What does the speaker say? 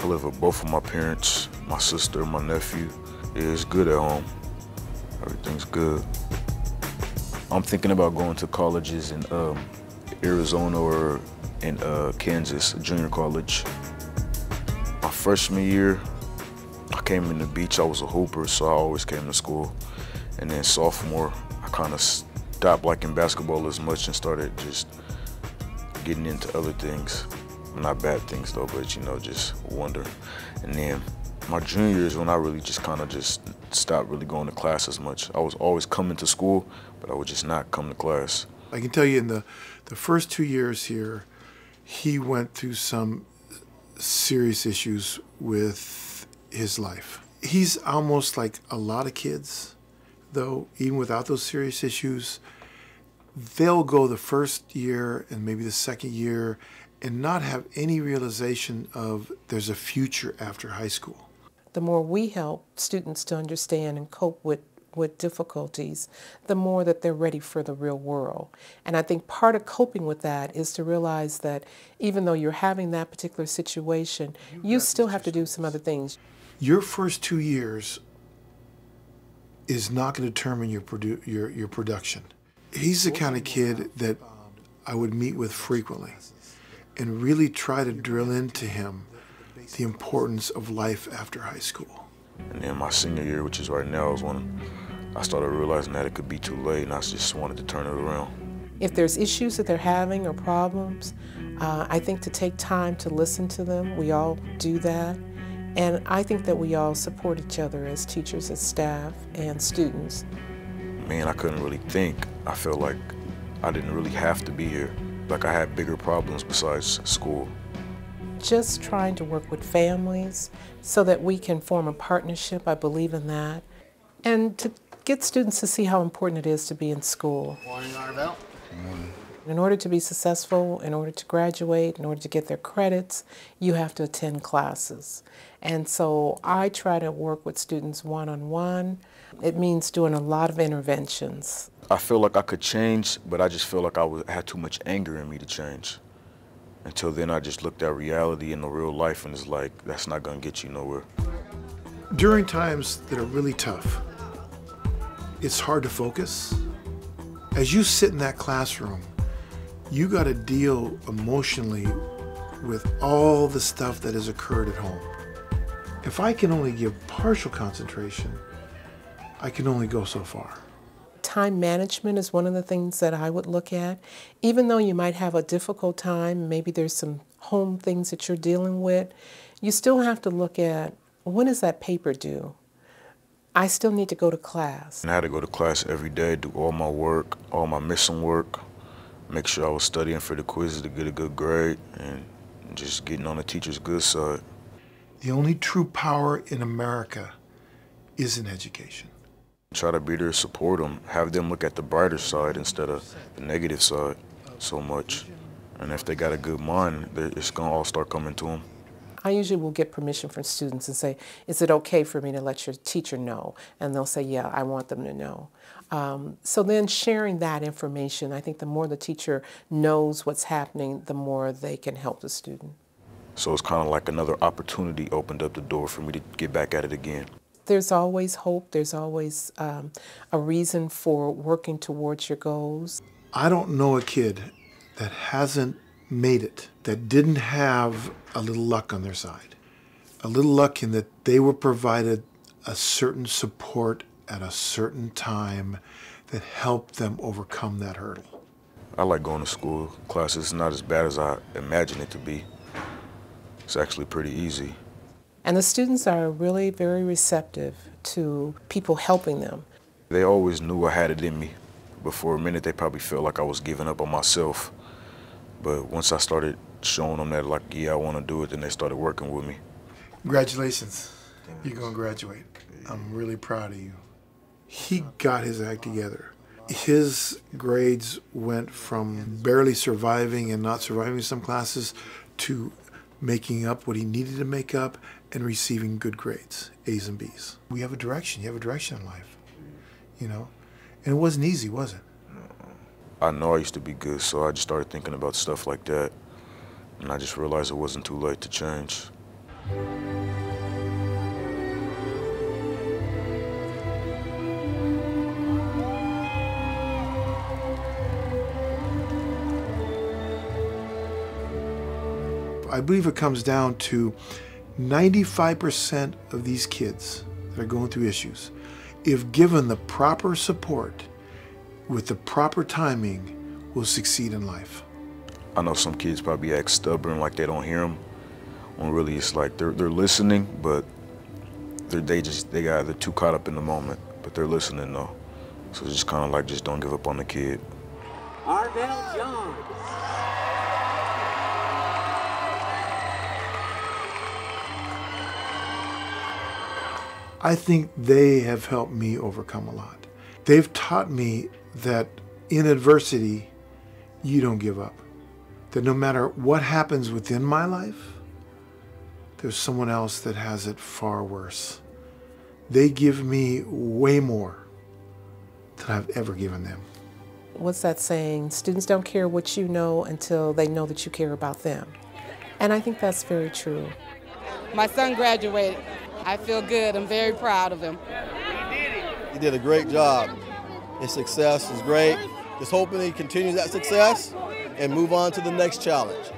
I live with both of my parents, my sister, my nephew. Yeah, it's good at home. Everything's good. I'm thinking about going to colleges in Arizona or in Kansas, junior college. My freshman year, I came in the beach. I was a hooper, so I always came to school. And then sophomore, I kind of stopped liking basketball as much and started just getting into other things. Not bad things though, but you know, just wonder. And then my junior year is when I really just kind of just stopped really going to class as much. I was always coming to school, but I would just not come to class. I can tell you in the first 2 years here, he went through some serious issues with his life. He's almost like a lot of kids, though, even without those serious issues, they'll go the first year and maybe the second year and not have any realization of there's a future after high school. The more we help students to understand and cope with difficulties, the more that they're ready for the real world. And I think part of coping with that is to realize that even though you're having that particular situation, you still have to do some other things. Your first 2 years is not going to determine your production. He's the kind of kid that I would meet with frequently and really try to drill into him the importance of life after high school. And then my senior year, which is right now, is when I started realizing that it could be too late, and I just wanted to turn it around. If there's issues that they're having or problems, I think to take time to listen to them. We all do that. And I think that we all support each other as teachers, as staff, and students. Man, I couldn't really think. I felt like I didn't really have to be here. Like I had bigger problems besides school. Just trying to work with families so that we can form a partnership, I believe in that, and to get students to see how important it is to be in school. Morning, Arvell. Good morning. In order to be successful, in order to graduate, in order to get their credits, you have to attend classes. And so I try to work with students one-on-one. It means doing a lot of interventions. I feel like I could change, but I just feel like I had too much anger in me to change. Until then, I just looked at reality and the real life, and it's like, that's not gonna get you nowhere. During times that are really tough, it's hard to focus. As you sit in that classroom, you gotta deal emotionally with all the stuff that has occurred at home. If I can only give partial concentration, I can only go so far. Time management is one of the things that I would look at. Even though you might have a difficult time, maybe there's some home things that you're dealing with, you still have to look at, when is that paper due? I still need to go to class. And I had to go to class every day, do all my work, all my missing work, make sure I was studying for the quizzes to get a good grade, and just getting on the teacher's good side. The only true power in America is in education. Try to be there to support them, have them look at the brighter side instead of the negative side so much. And if they got a good mind, it's gonna all start coming to them. I usually will get permission from students and say, is it okay for me to let your teacher know? And they'll say, yeah, I want them to know. So then sharing that information, I think the more the teacher knows what's happening, the more they can help the student. So it's kind of like another opportunity opened up the door for me to get back at it again. There's always hope. There's always a reason for working towards your goals. I don't know a kid that hasn't made it, that didn't have a little luck on their side. A little luck in that they were provided a certain support at a certain time that helped them overcome that hurdle. I like going to school. Class is not as bad as I imagine it to be. It's actually pretty easy. And the students are really very receptive to people helping them. They always knew I had it in me. But for a minute, they probably felt like I was giving up on myself. But once I started showing them that, like, yeah, I want to do it, then they started working with me. Congratulations. You're going to graduate. I'm really proud of you. He got his act together. His grades went from barely surviving and not surviving some classes to making up what he needed to make up and receiving good grades, A's and B's. We have a direction. You have a direction in life, you know? And it wasn't easy, was it? I know I used to be good, so I just started thinking about stuff like that. And I just realized it wasn't too late to change. I believe it comes down to 95% of these kids that are going through issues, if given the proper support with the proper timing, will succeed in life. I know some kids probably act stubborn, like they don't hear them, when really it's like they're listening, but they're too caught up in the moment, but they're listening though. So it's just kind of like, just don't give up on the kid. Arvell John. I think they have helped me overcome a lot. They've taught me that in adversity, you don't give up. That no matter what happens within my life, there's someone else that has it far worse. They give me way more than I've ever given them. What's that saying? Students don't care what you know until they know that you care about them. And I think that's very true. My son graduated. I feel good. I'm very proud of him. He did a great job. His success is great. Just hoping he continues that success and move on to the next challenge.